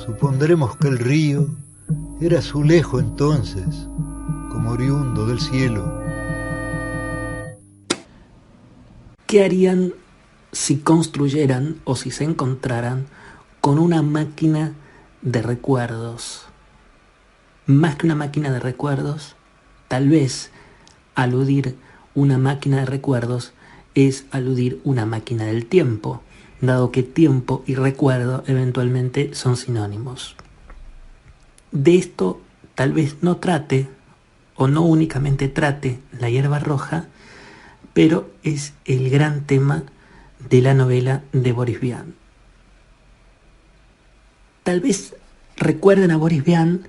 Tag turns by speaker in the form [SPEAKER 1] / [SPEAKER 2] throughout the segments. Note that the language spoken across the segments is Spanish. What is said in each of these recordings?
[SPEAKER 1] Supondremos que el río era azulejo entonces, como oriundo del cielo.
[SPEAKER 2] ¿Qué harían si construyeran o si se encontraran con una máquina de recuerdos? Más que una máquina de recuerdos, tal vez aludir una máquina de recuerdos es aludir una máquina del tiempo, dado que tiempo y recuerdo eventualmente son sinónimos. De esto tal vez no trate, o no únicamente trate, La hierba roja, pero es el gran tema de la novela de Boris Vian. Tal vez recuerden a Boris Vian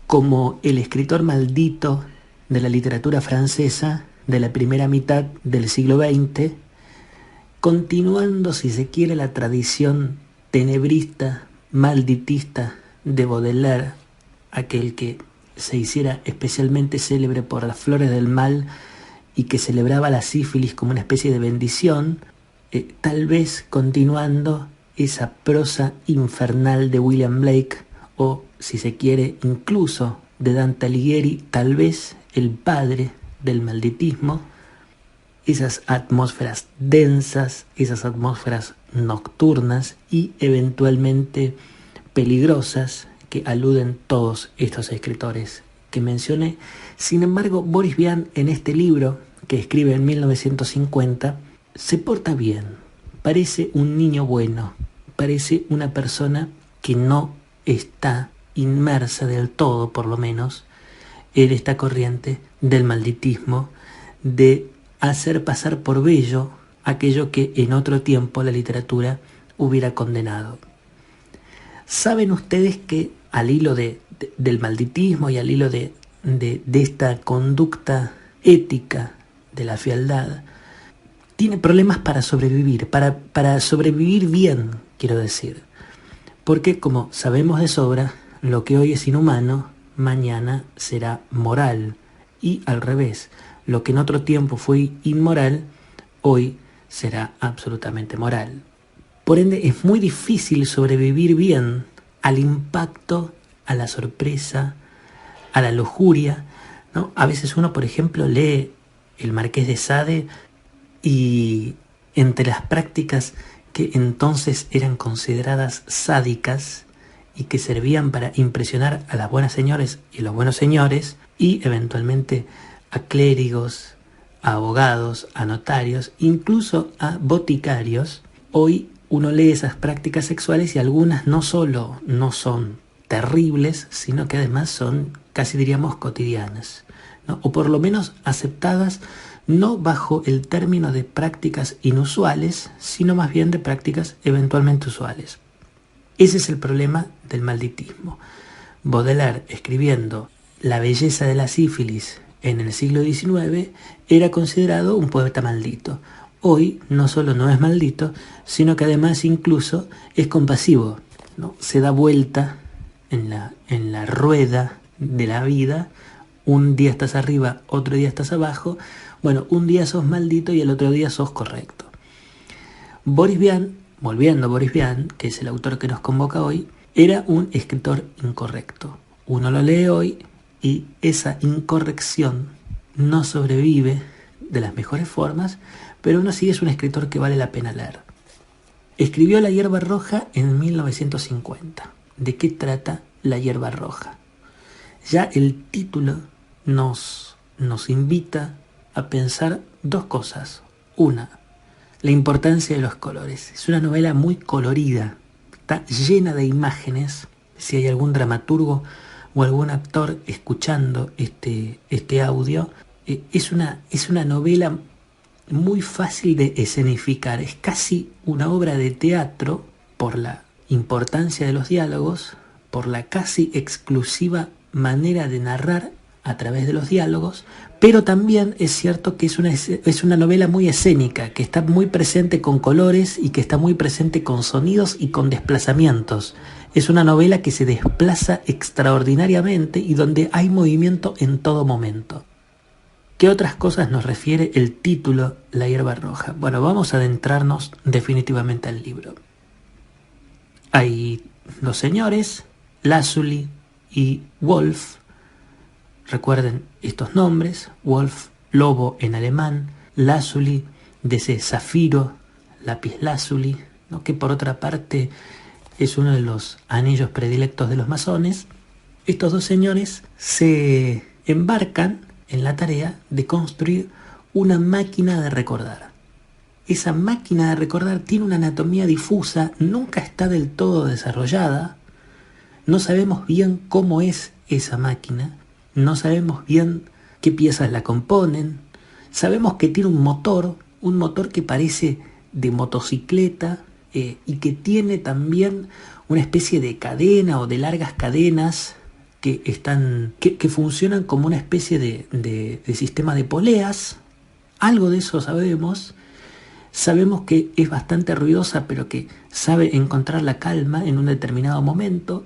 [SPEAKER 2] como el escritor maldito de la literatura francesa de la primera mitad del siglo XX, continuando, si se quiere, la tradición tenebrista, malditista de Baudelaire, aquel que se hiciera especialmente célebre por las flores del mal y que celebraba la sífilis como una especie de bendición, tal vez continuando esa prosa infernal de William Blake, o si se quiere incluso de Dante Alighieri, tal vez el padre del malditismo, esas atmósferas densas, esas atmósferas nocturnas y eventualmente peligrosas que aluden todos estos escritores que mencioné. Sin embargo, Boris Vian en este libro, que escribe en 1950, se porta bien, parece un niño bueno, parece una persona que no está inmersa del todo, por lo menos, en esta corriente del malditismo, de hacer pasar por bello aquello que en otro tiempo la literatura hubiera condenado. ¿Saben ustedes que al hilo del malditismo y al hilo de esta conducta ética de la fealdad, tiene problemas para sobrevivir, para sobrevivir bien, quiero decir? Porque, como sabemos de sobra, lo que hoy es inhumano, mañana será moral, y al revés, lo que en otro tiempo fue inmoral, hoy será absolutamente moral. Por ende, es muy difícil sobrevivir bien al impacto, a la sorpresa, a la lujuria, ¿no? A veces uno, por ejemplo, lee El Marqués de Sade y entre las prácticas que entonces eran consideradas sádicas y que servían para impresionar a las buenas señores y los buenos señores, y eventualmente a clérigos, a abogados, a notarios, incluso a boticarios, hoy uno lee esas prácticas sexuales y algunas no solo no son terribles, sino que además son, casi diríamos, cotidianas, ¿no? O por lo menos aceptadas no bajo el término de prácticas inusuales, sino más bien de prácticas eventualmente usuales. Ese es el problema del malditismo. Baudelaire, escribiendo La belleza de la sífilis en el siglo XIX, era considerado un poeta maldito. Hoy no solo no es maldito, sino que además incluso es compasivo, ¿no? Se da vuelta en la rueda de la vida. Un día estás arriba, otro día estás abajo. Bueno, un día sos maldito y el otro día sos correcto. Boris Vian, volviendo a Boris Vian, que es el autor que nos convoca hoy, era un escritor incorrecto. Uno lo lee hoy y esa incorrección no sobrevive de las mejores formas, pero aún así es un escritor que vale la pena leer. Escribió La hierba roja en 1950. ¿De qué trata La hierba roja? Ya el título nos invita a pensar dos cosas. Una, la importancia de los colores. Es una novela muy colorida, está llena de imágenes. Si hay algún dramaturgo o algún actor escuchando este audio, es una novela muy fácil de escenificar. Es casi una obra de teatro por la importancia de los diálogos, por la casi exclusiva manera de narrar a través de los diálogos, pero también es cierto que es una novela muy escénica, que está muy presente con colores y que está muy presente con sonidos y con desplazamientos. Es una novela que se desplaza extraordinariamente y donde hay movimiento en todo momento. ¿Qué otras cosas nos refiere el título La hierba roja? Bueno, vamos a adentrarnos definitivamente al libro. Hay dos señores, Lazuli y Wolf. Recuerden estos nombres: Wolf, lobo en alemán; Lazuli, de ese zafiro, lapislázuli, ¿no?, que por otra parte es uno de los anillos predilectos de los masones. Estos dos señores se embarcan en la tarea de construir una máquina de recordar. Esa máquina de recordar tiene una anatomía difusa, nunca está del todo desarrollada. No sabemos bien cómo es esa máquina, no sabemos bien qué piezas la componen. Sabemos que tiene un motor que parece de motocicleta, y que tiene también una especie de cadena o de largas cadenas que funcionan como una especie de sistema de poleas. Algo de eso sabemos. Sabemos que es bastante ruidosa, pero que sabe encontrar la calma en un determinado momento.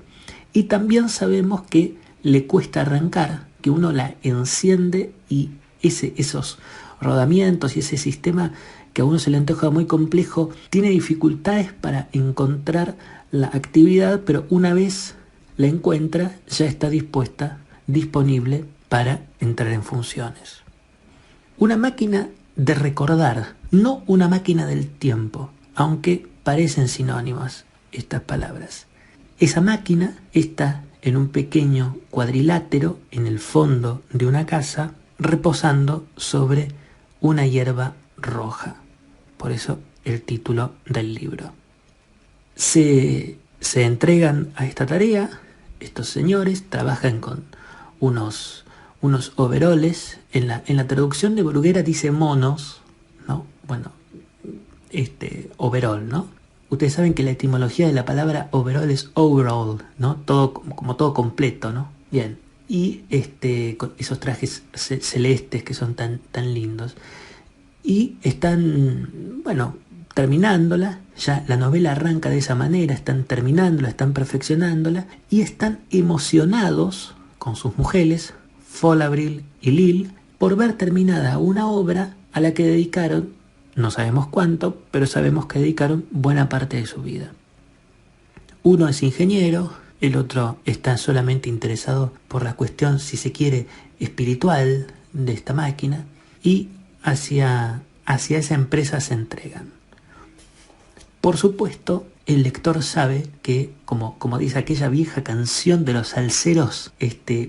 [SPEAKER 2] Y también sabemos que le cuesta arrancar, que uno la enciende y esos rodamientos y ese sistema que a uno se le antoja muy complejo tiene dificultades para encontrar la actividad, pero una vez la encuentra ya está disponible para entrar en funciones. Una máquina de recordar, no una máquina del tiempo, aunque parecen sinónimas estas palabras. Esa máquina está en un pequeño cuadrilátero en el fondo de una casa, reposando sobre una hierba roja. Por eso el título del libro. Se entregan a esta tarea. Estos señores trabajan con unos overoles. En la traducción de Bruguera dice monos, ¿no? Bueno, overol, ¿no? Ustedes saben que la etimología de la palabra overall es overall, ¿no? Todo como todo completo, ¿no? Bien. Y con esos trajes celestes que son tan lindos. Y están, terminándola. Ya la novela arranca de esa manera. Están terminándola, están perfeccionándola. Y están emocionados con sus mujeres, Folabril y Lil, por ver terminada una obra a la que dedicaron, no sabemos cuánto, pero sabemos que dedicaron buena parte de su vida. Uno es ingeniero, el otro está solamente interesado por la cuestión, si se quiere, espiritual de esta máquina, y hacia esa empresa se entregan. Por supuesto, el lector sabe que, como dice aquella vieja canción de los salseros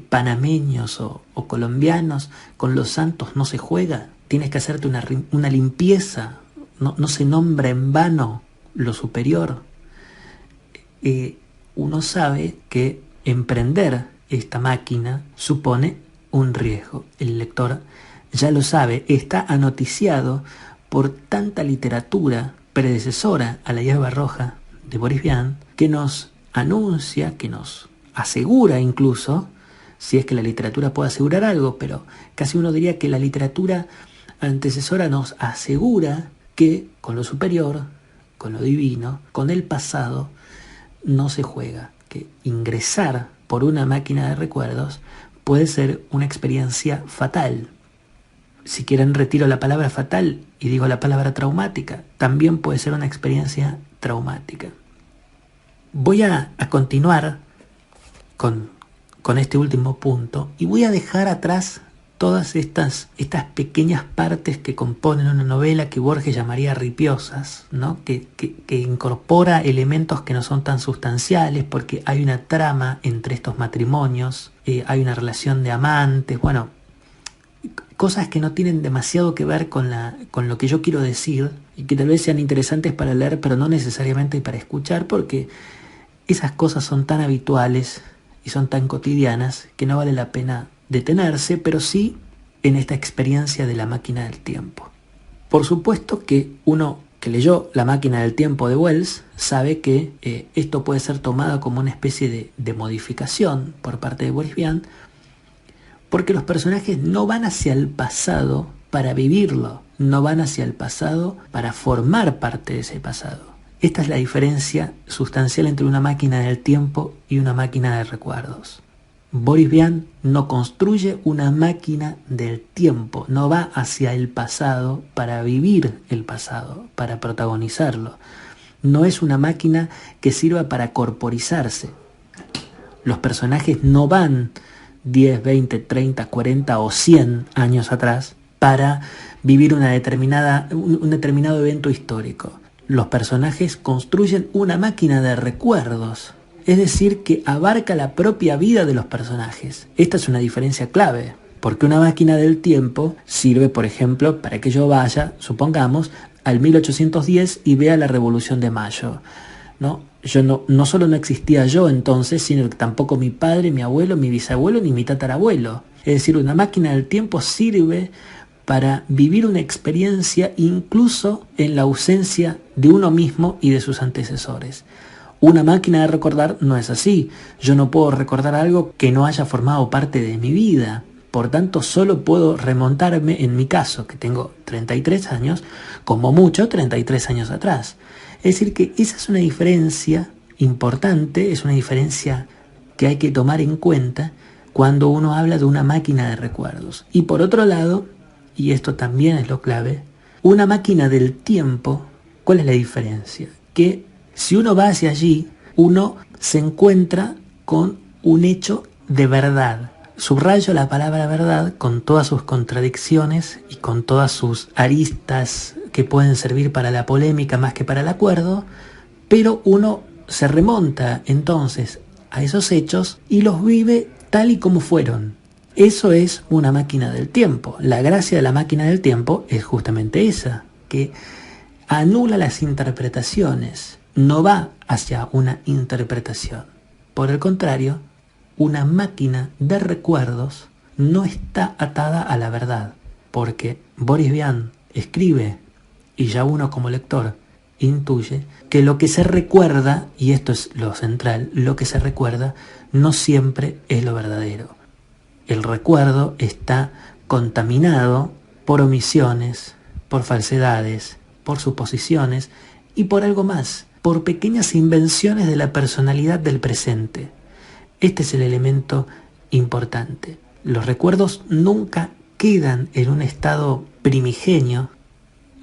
[SPEAKER 2] panameños o colombianos, con los santos no se juega. Tienes que hacerte una limpieza, no se nombra en vano lo superior. Uno sabe que emprender esta máquina supone un riesgo. El lector ya lo sabe, está anoticiado por tanta literatura predecesora a La hierba roja de Boris Vian, que nos anuncia, que nos asegura incluso, si es que la literatura puede asegurar algo, pero casi uno diría que la literatura antecesora nos asegura que con lo superior, con lo divino, con el pasado, no se juega, que ingresar por una máquina de recuerdos puede ser una experiencia fatal. Si quieren, retiro la palabra fatal y digo la palabra traumática. También puede ser una experiencia traumática. Voy a continuar con este último punto y voy a dejar atrás todas estas pequeñas partes que componen una novela que Borges llamaría ripiosas, ¿no? Que incorpora elementos que no son tan sustanciales, porque hay una trama entre estos matrimonios, hay una relación de amantes, cosas que no tienen demasiado que ver con lo que yo quiero decir y que tal vez sean interesantes para leer, pero no necesariamente para escuchar, porque esas cosas son tan habituales y son tan cotidianas que no vale la pena detenerse, pero sí en esta experiencia de la máquina del tiempo. Por supuesto que uno que leyó La máquina del tiempo de Wells sabe que esto puede ser tomado como una especie de modificación por parte de Boris Vian, porque los personajes no van hacia el pasado para vivirlo, no van hacia el pasado para formar parte de ese pasado. Esta es la diferencia sustancial entre una máquina del tiempo y una máquina de recuerdos. Boris Vian no construye una máquina del tiempo, no va hacia el pasado para vivir el pasado, para protagonizarlo. no es una máquina que sirva para corporizarse. Los personajes no van 10, 20, 30, 40 o 100 años atrás para vivir un determinado evento histórico. Los personajes construyen una máquina de recuerdos, es decir, que abarca la propia vida de los personajes. Esta es una diferencia clave, porque una máquina del tiempo sirve, por ejemplo, para que yo vaya, supongamos, al 1810 y vea la Revolución de Mayo, ¿no? No solo no existía yo entonces, sino que tampoco mi padre, mi abuelo, mi bisabuelo, ni mi tatarabuelo. Es decir, una máquina del tiempo sirve para vivir una experiencia incluso en la ausencia de uno mismo y de sus antecesores. Una máquina de recordar no es así. Yo no puedo recordar algo que no haya formado parte de mi vida. Por tanto, solo puedo remontarme, en mi caso, que tengo 33 años, como mucho 33 años atrás. Es decir, que esa es una diferencia importante, es una diferencia que hay que tomar en cuenta cuando uno habla de una máquina de recuerdos. Y por otro lado, y esto también es lo clave, una máquina del tiempo, ¿cuál es la diferencia? Que si uno va hacia allí, uno se encuentra con un hecho de verdad. Subrayo la palabra verdad con todas sus contradicciones y con todas sus aristas que pueden servir para la polémica más que para el acuerdo, pero uno se remonta entonces a esos hechos y los vive tal y como fueron. Eso es una máquina del tiempo. La gracia de la máquina del tiempo es justamente esa, que anula las interpretaciones, no va hacia una interpretación. Por el contrario, una máquina de recuerdos no está atada a la verdad, porque Boris Vian escribe, y ya uno como lector intuye, que lo que se recuerda, y esto es lo central, lo que se recuerda no siempre es lo verdadero. El recuerdo está contaminado por omisiones, por falsedades, por suposiciones y por algo más, por pequeñas invenciones de la personalidad del presente. Este es el elemento importante. Los recuerdos nunca quedan en un estado primigenio,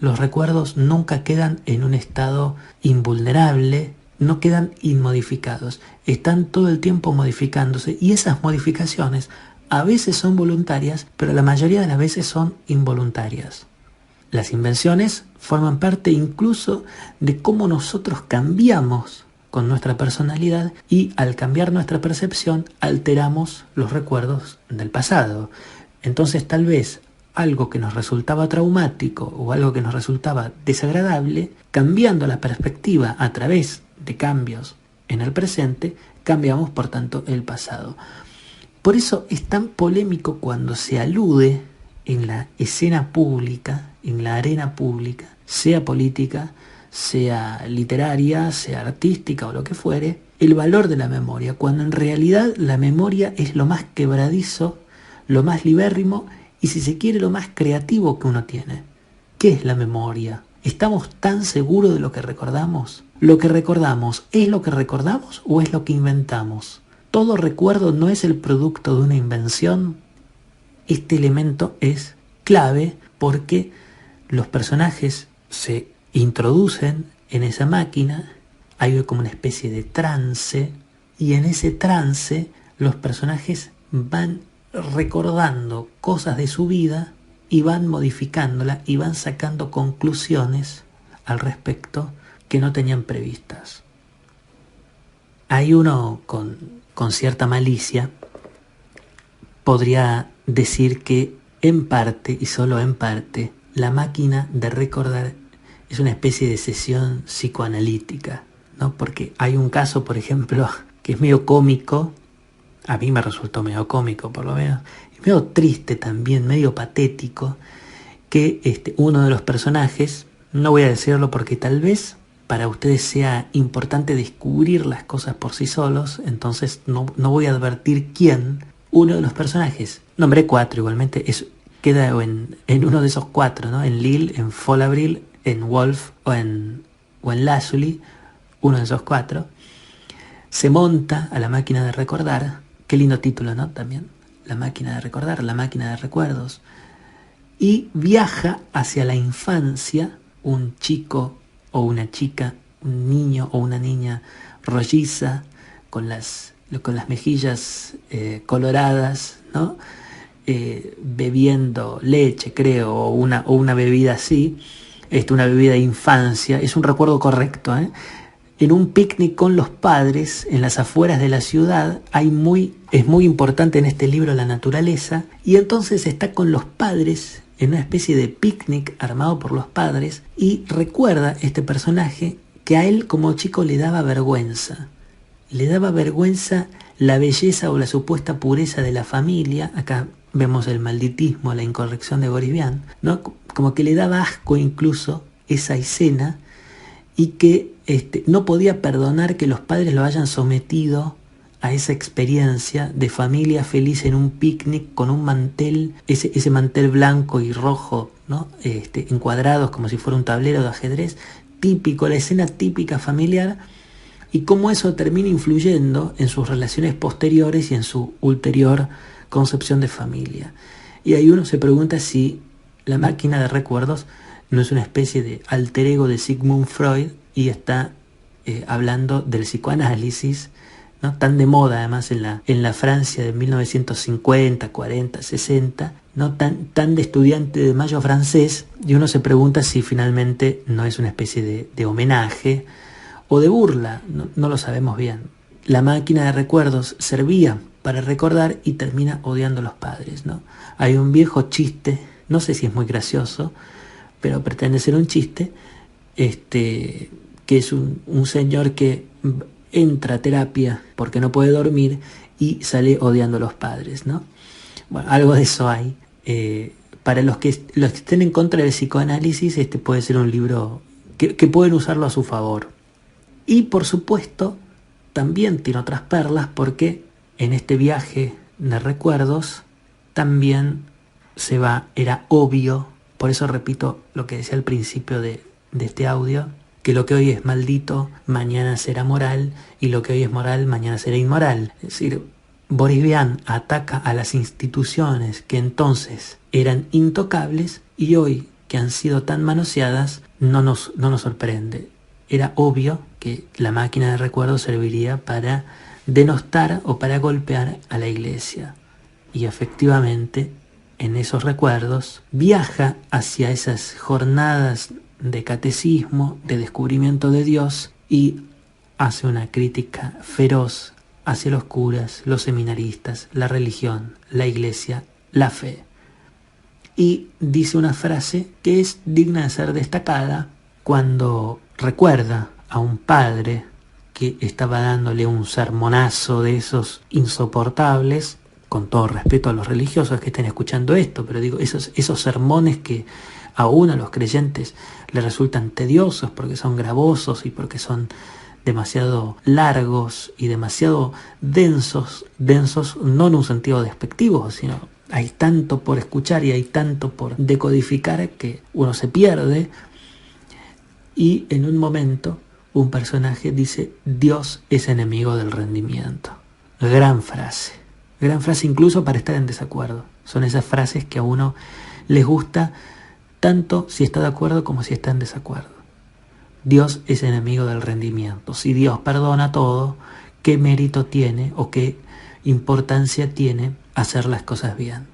[SPEAKER 2] los recuerdos nunca quedan en un estado invulnerable, no quedan inmodificados, están todo el tiempo modificándose y esas modificaciones a veces son voluntarias, pero la mayoría de las veces son involuntarias. Las invenciones forman parte incluso de cómo nosotros cambiamos con nuestra personalidad y al cambiar nuestra percepción alteramos los recuerdos del pasado. Entonces tal vez algo que nos resultaba traumático o algo que nos resultaba desagradable, cambiando la perspectiva a través de cambios en el presente, cambiamos por tanto el pasado. Por eso es tan polémico cuando se alude en la escena pública, en la arena pública, sea política, sea literaria, sea artística o lo que fuere, el valor de la memoria, cuando en realidad la memoria es lo más quebradizo, lo más libérrimo y si se quiere lo más creativo que uno tiene. ¿Qué es la memoria? ¿Estamos tan seguros de lo que recordamos? ¿Lo que recordamos es lo que recordamos o es lo que inventamos? ¿Todo recuerdo no es el producto de una invención? Este elemento es clave porque los personajes se introducen en esa máquina, hay como una especie de trance y en ese trance los personajes van recordando cosas de su vida y van modificándola y van sacando conclusiones al respecto que no tenían previstas. Hay uno con cierta malicia podría decir que en parte y solo en parte la máquina de recordar es una especie de sesión psicoanalítica, ¿no? Porque hay un caso, por ejemplo, que es medio cómico, a mí me resultó medio cómico por lo menos, y medio triste también, medio patético, que uno de los personajes, no voy a decirlo porque tal vez para ustedes sea importante descubrir las cosas por sí solos, entonces no voy a advertir quién. Uno de los personajes, nombré 4 igualmente, queda en uno de esos 4, ¿no? En Lille, en Folabril, en Wolf o en Lazuli, uno de esos 4, se monta a la máquina de recordar. Qué lindo título, ¿no? También, la máquina de recordar, la máquina de recuerdos. Y viaja hacia la infancia, un chico o una chica un niño o una niña rolliza con las mejillas coloradas, ¿no? Bebiendo leche, creo, o una bebida así, una bebida de infancia. Es un recuerdo correcto, ¿eh? En un picnic con los padres en las afueras de la ciudad. Es muy importante en este libro la naturaleza, y entonces está con los padres en una especie de picnic armado por los padres, y recuerda este personaje que a él como chico le daba vergüenza la belleza o la supuesta pureza de la familia. Acá vemos el malditismo, la incorrección de Boris Vian, ¿no? Como que le daba asco incluso esa escena, y que no podía perdonar que los padres lo hayan sometido a esa experiencia de familia feliz en un picnic con un mantel, ese mantel blanco y rojo, ¿no? Encuadrados como si fuera un tablero de ajedrez, típico, la escena típica familiar, y cómo eso termina influyendo en sus relaciones posteriores y en su ulterior concepción de familia. Y ahí uno se pregunta si la máquina de recuerdos no es una especie de alter ego de Sigmund Freud, y está hablando del psicoanálisis, ¿no? Tan de moda además en la Francia de 1950, 40, 60, ¿no? Tan de estudiante de mayo francés, y uno se pregunta si finalmente no es una especie de homenaje o de burla, no lo sabemos bien. La máquina de recuerdos servía para recordar y termina odiando a los padres, ¿no? Hay un viejo chiste, no sé si es muy gracioso, pero pretende ser un chiste, que es un señor que entra a terapia porque no puede dormir y sale odiando a los padres, ¿no? Bueno, algo de eso hay. Para los que estén en contra del psicoanálisis, puede ser un libro que pueden usarlo a su favor. Y por supuesto, también tiene otras perlas, porque en este viaje de recuerdos también era obvio, por eso repito lo que decía al principio de este audio, que lo que hoy es maldito, mañana será moral, y lo que hoy es moral, mañana será inmoral. Es decir, Boris Vian ataca a las instituciones que entonces eran intocables, y hoy, que han sido tan manoseadas, no nos sorprende. Era obvio que la máquina de recuerdos serviría para denostar o para golpear a la Iglesia. Y efectivamente, en esos recuerdos, viaja hacia esas jornadas de catecismo, de descubrimiento de Dios, y hace una crítica feroz hacia los curas, los seminaristas, la religión, la Iglesia, la fe. Y dice una frase que es digna de ser destacada cuando recuerda a un padre que estaba dándole un sermonazo de esos insoportables, con todo respeto a los religiosos que estén escuchando esto, pero digo, esos sermones que aún a los creyentes les resultan tediosos porque son gravosos y porque son demasiado largos y demasiado densos no en un sentido despectivo, sino hay tanto por escuchar y hay tanto por decodificar que uno se pierde. Y en un momento un personaje dice: Dios es enemigo del rendimiento. Gran frase incluso para estar en desacuerdo. Son esas frases que a uno les gusta tanto si está de acuerdo como si está en desacuerdo. Dios es enemigo del rendimiento. Si Dios perdona todo, ¿qué mérito tiene o qué importancia tiene hacer las cosas bien?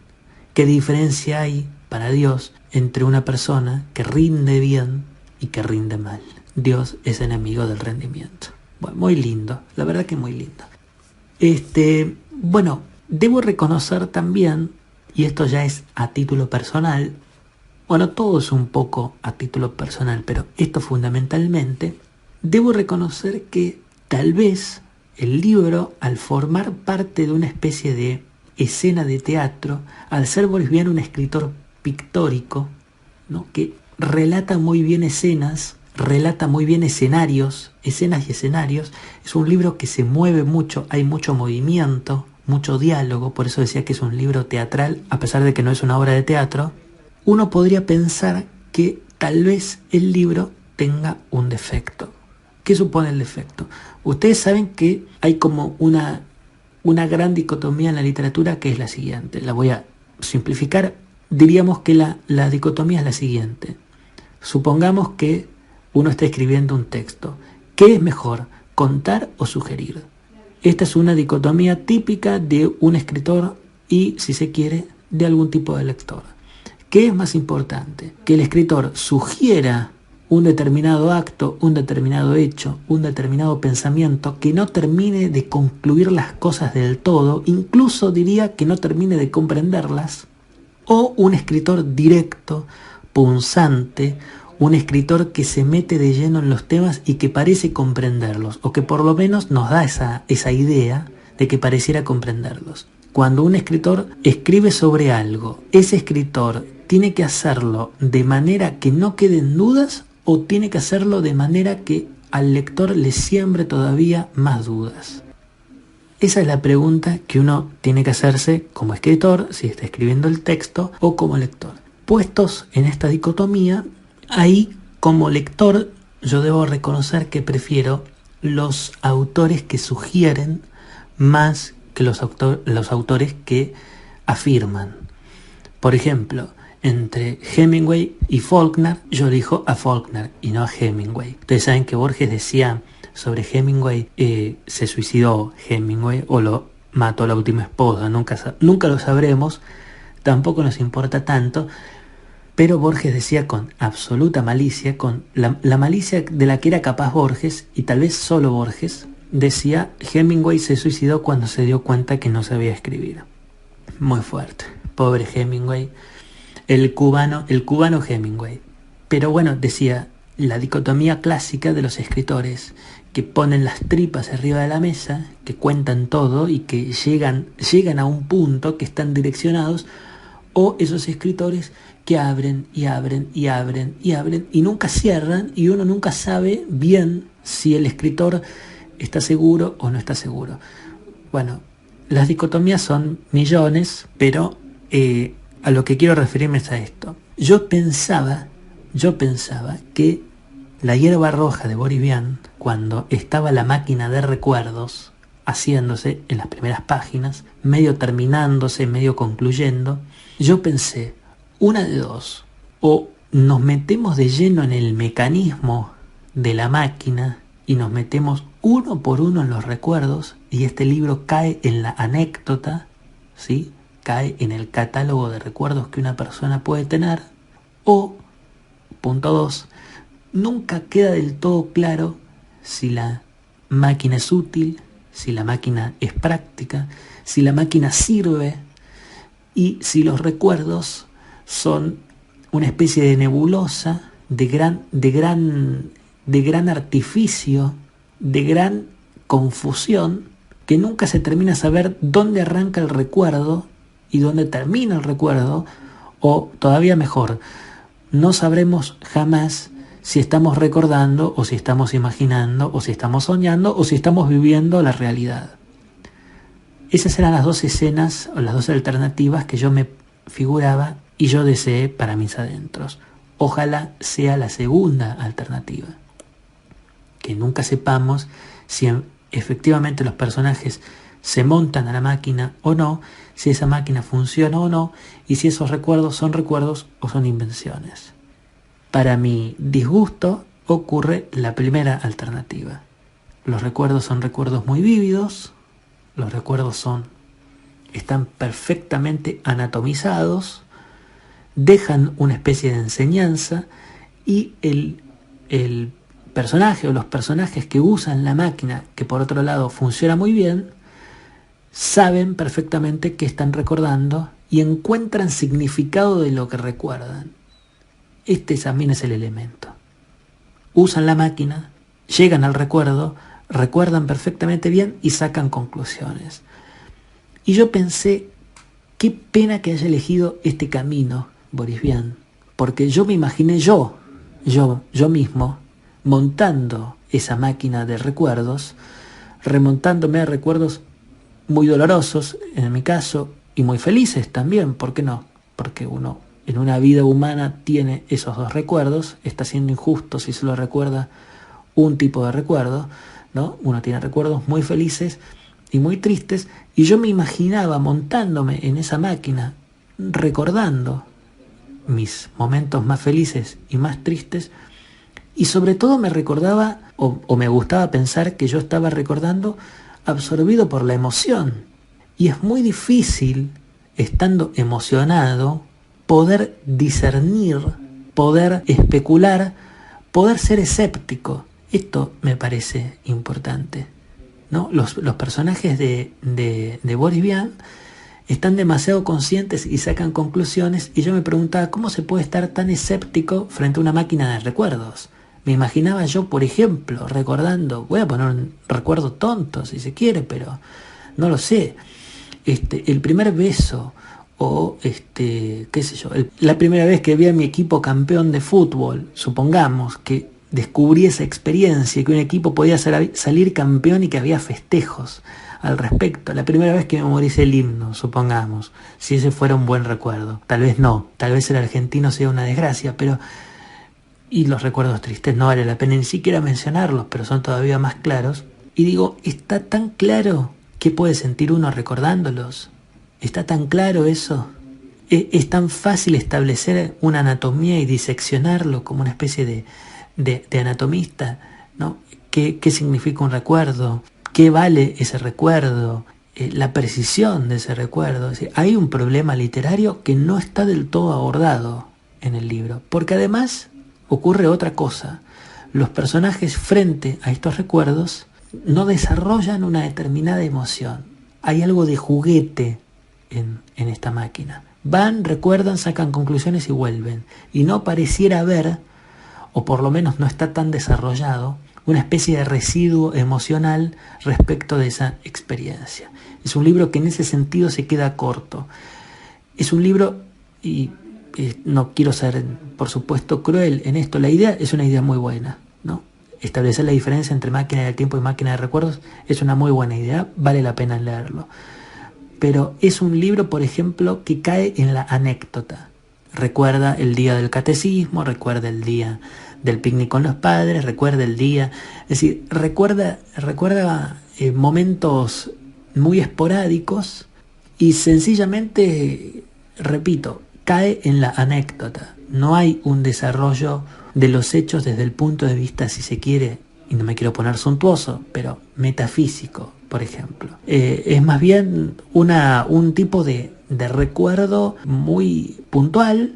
[SPEAKER 2] ¿Qué diferencia hay para Dios entre una persona que rinde bien y que rinde mal? Dios es enemigo del rendimiento. Bueno, muy lindo, la verdad que muy lindo. Bueno, debo reconocer también, y esto ya es a título personal, bueno, todo es un poco a título personal, pero esto fundamentalmente, debo reconocer que tal vez el libro, al formar parte de una especie de escena de teatro, al ser Boris Vian un escritor pictórico, ¿no?, que relata muy bien escenas, relata muy bien escenas y escenarios, es un libro que se mueve mucho, hay mucho movimiento, mucho diálogo, por eso decía que es un libro teatral, a pesar de que no es una obra de teatro. Uno podría pensar que tal vez el libro tenga un defecto. ¿Qué supone el defecto? Ustedes saben que hay como una gran dicotomía en la literatura, que es la siguiente. La voy a simplificar. Diríamos que la dicotomía es la siguiente. Supongamos que uno está escribiendo un texto ¿Qué es mejor, contar o sugerir? Esta es una dicotomía típica de un escritor y, si se quiere, de algún tipo de lector. ¿Qué es más importante? Que el escritor sugiera un determinado acto, un determinado hecho, un determinado pensamiento que no termine de concluir las cosas del todo, incluso diría que no termine de comprenderlas, o un escritor directo, punzante, un escritor que se mete de lleno en los temas y que parece comprenderlos, o que por lo menos nos da esa idea de que pareciera comprenderlos. Cuando un escritor escribe sobre algo, ese escritor tiene que hacerlo de manera que no queden dudas o tiene que hacerlo de manera que al lector le siembre todavía más dudas. Esa es la pregunta que uno tiene que hacerse como escritor, si está escribiendo el texto, o como lector. Puestos en esta dicotomía, ahí como lector yo debo reconocer que prefiero los autores que sugieren más que los autores que afirman. Por ejemplo, entre Hemingway y Faulkner, yo elijo a Faulkner y no a Hemingway. Ustedes saben que Borges decía sobre Hemingway, se suicidó Hemingway o lo mató la última esposa, nunca lo sabremos, tampoco nos importa tanto, pero Borges decía con absoluta malicia, con la malicia de la que era capaz Borges, y tal vez solo Borges, decía: Hemingway se suicidó cuando se dio cuenta que no sabía escribir. Muy fuerte, pobre Hemingway, el cubano Hemingway. Pero bueno, decía, la dicotomía clásica de los escritores que ponen las tripas arriba de la mesa, que cuentan todo y que llegan a un punto, que están direccionados, o esos escritores que abren y abren y abren y abren y nunca cierran, y uno nunca sabe bien si el escritor está seguro o no está seguro. Bueno, las dicotomías son millones, pero a lo que quiero referirme es a esto. Yo pensaba que La hierba roja de Boris Vian, cuando estaba la máquina de recuerdos haciéndose en las primeras páginas, medio terminándose, medio concluyendo, yo pensé, una de dos: o nos metemos de lleno en el mecanismo de la máquina y nos metemos uno por uno en los recuerdos, y este libro cae en la anécdota, ¿sí? Cae en el catálogo de recuerdos que una persona puede tener. O, punto 2, nunca queda del todo claro si la máquina es útil, si la máquina es práctica, si la máquina sirve, y si los recuerdos son una especie de nebulosa, de gran artificio, de gran confusión, que nunca se termina a saber dónde arranca el recuerdo y dónde termina el recuerdo, o todavía mejor, no sabremos jamás si estamos recordando, o si estamos imaginando, o si estamos soñando, o si estamos viviendo la realidad. Esas eran las dos escenas, o las dos alternativas que yo me figuraba y yo deseé para mis adentros. Ojalá sea la segunda alternativa, que nunca sepamos si efectivamente los personajes se montan a la máquina o no, si esa máquina funciona o no, y si esos recuerdos son recuerdos o son invenciones. Para mi disgusto ocurre la primera alternativa. Los recuerdos son recuerdos muy vívidos, los recuerdos están perfectamente anatomizados, dejan una especie de enseñanza, y el personaje o los personajes que usan la máquina, que por otro lado funciona muy bien, saben perfectamente qué están recordando y encuentran significado de lo que recuerdan. Este también es el elemento. Usan la máquina, llegan al recuerdo, recuerdan perfectamente bien y sacan conclusiones. Y yo pensé, qué pena que haya elegido este camino Boris Vian, porque yo me imaginé yo mismo montando esa máquina de recuerdos, remontándome a recuerdos muy dolorosos en mi caso, y muy felices también, ¿por qué no? Porque uno en una vida humana tiene esos dos recuerdos. Está siendo injusto si solo recuerda un tipo de recuerdo, ¿no? Uno tiene recuerdos muy felices y muy tristes, y yo me imaginaba montándome en esa máquina, recordando mis momentos más felices y más tristes, Y sobre todo me recordaba, o me gustaba pensar que yo estaba recordando absorbido por la emoción. Y es muy difícil, estando emocionado, poder discernir, poder especular, poder ser escéptico. Esto me parece importante, ¿no? Los personajes de Boris Vian están demasiado conscientes y sacan conclusiones, y yo me preguntaba cómo se puede estar tan escéptico frente a una máquina de recuerdos. Me imaginaba yo, por ejemplo, recordando, voy a poner un recuerdo tonto si se quiere, pero no lo sé, el primer beso, o qué sé yo, la primera vez que vi a mi equipo campeón de fútbol, supongamos que descubrí esa experiencia, que un equipo podía salir campeón y que había festejos al respecto. La primera vez que memoricé el himno, supongamos, si ese fuera un buen recuerdo. Tal vez no, tal vez el argentino sea una desgracia, pero... Y los recuerdos tristes no vale la pena ni siquiera mencionarlos, pero son todavía más claros. Y digo, está tan claro qué puede sentir uno recordándolos. Está tan claro eso. Es tan fácil establecer una anatomía y diseccionarlo como una especie de anatomista, ¿no? ¿Qué significa un recuerdo? ¿Qué vale ese recuerdo? La precisión de ese recuerdo. Es decir, hay un problema literario que no está del todo abordado en el libro, porque además ocurre otra cosa. Los personajes frente a estos recuerdos no desarrollan una determinada emoción. Hay algo de juguete en esta máquina. Van, recuerdan, sacan conclusiones y vuelven. Y no pareciera haber, o por lo menos no está tan desarrollado, una especie de residuo emocional respecto de esa experiencia. Es un libro que en ese sentido se queda corto. Es un libro, y no quiero ser, por supuesto, cruel en esto, la idea es una idea muy buena, ¿no? Establecer la diferencia entre máquina del tiempo y máquina de recuerdos es una muy buena idea, vale la pena leerlo. Pero es un libro, por ejemplo, que cae en la anécdota. Recuerda el día del catecismo, recuerda el día del picnic con los padres, recuerda el día... Es decir, recuerda momentos muy esporádicos y sencillamente, repito, cae en la anécdota. No hay un desarrollo de los hechos desde el punto de vista, si se quiere, y no me quiero poner suntuoso, pero metafísico, por ejemplo. Es más bien un tipo de recuerdo muy puntual,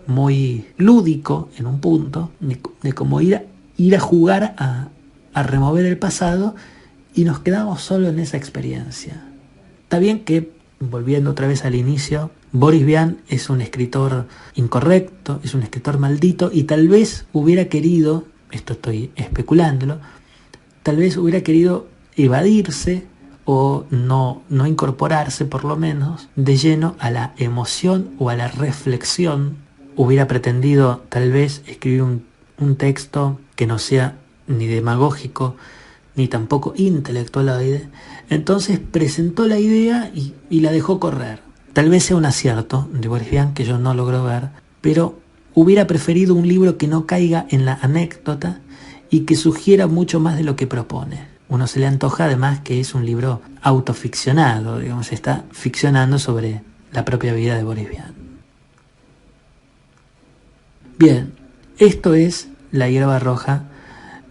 [SPEAKER 2] muy lúdico en un punto, de cómo ir a jugar a remover el pasado, y nos quedamos solo en esa experiencia. Está bien que, volviendo otra vez al inicio, Boris Vian es un escritor incorrecto, es un escritor maldito, y tal vez hubiera querido, esto estoy especulándolo, tal vez hubiera querido evadirse o no incorporarse, por lo menos, de lleno a la emoción o a la reflexión. Hubiera pretendido tal vez escribir un texto que no sea ni demagógico ni tampoco intelectualoide. Entonces presentó la idea y la dejó correr. Tal vez sea un acierto de Boris Vian que yo no logro ver, pero hubiera preferido un libro que no caiga en la anécdota y que sugiera mucho más de lo que propone. Uno se le antoja además que es un libro autoficcionado, digamos, está ficcionando sobre la propia vida de Boris Vian. Bien, esto es La hierba roja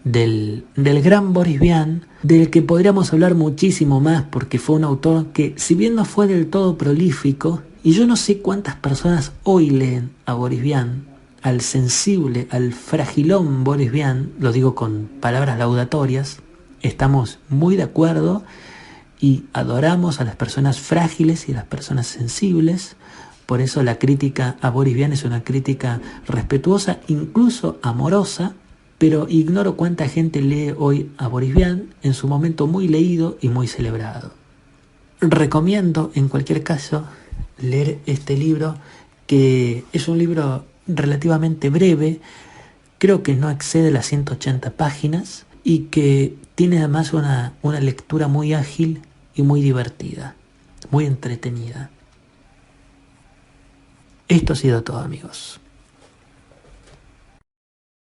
[SPEAKER 2] del gran Boris Vian, del que podríamos hablar muchísimo más porque fue un autor que, si bien no fue del todo prolífico, y yo no sé cuántas personas hoy leen a Boris Vian, al sensible, al fragilón Boris Vian, lo digo con palabras laudatorias, estamos muy de acuerdo y adoramos a las personas frágiles y a las personas sensibles. Por eso la crítica a Boris Vian es una crítica respetuosa, incluso amorosa, pero ignoro cuánta gente lee hoy a Boris Vian, en su momento muy leído y muy celebrado. Recomiendo, en cualquier caso, leer este libro, que es un libro relativamente breve, creo que no excede las 180 páginas, y que tiene además una lectura muy ágil y muy divertida, muy entretenida. Esto ha sido todo, amigos.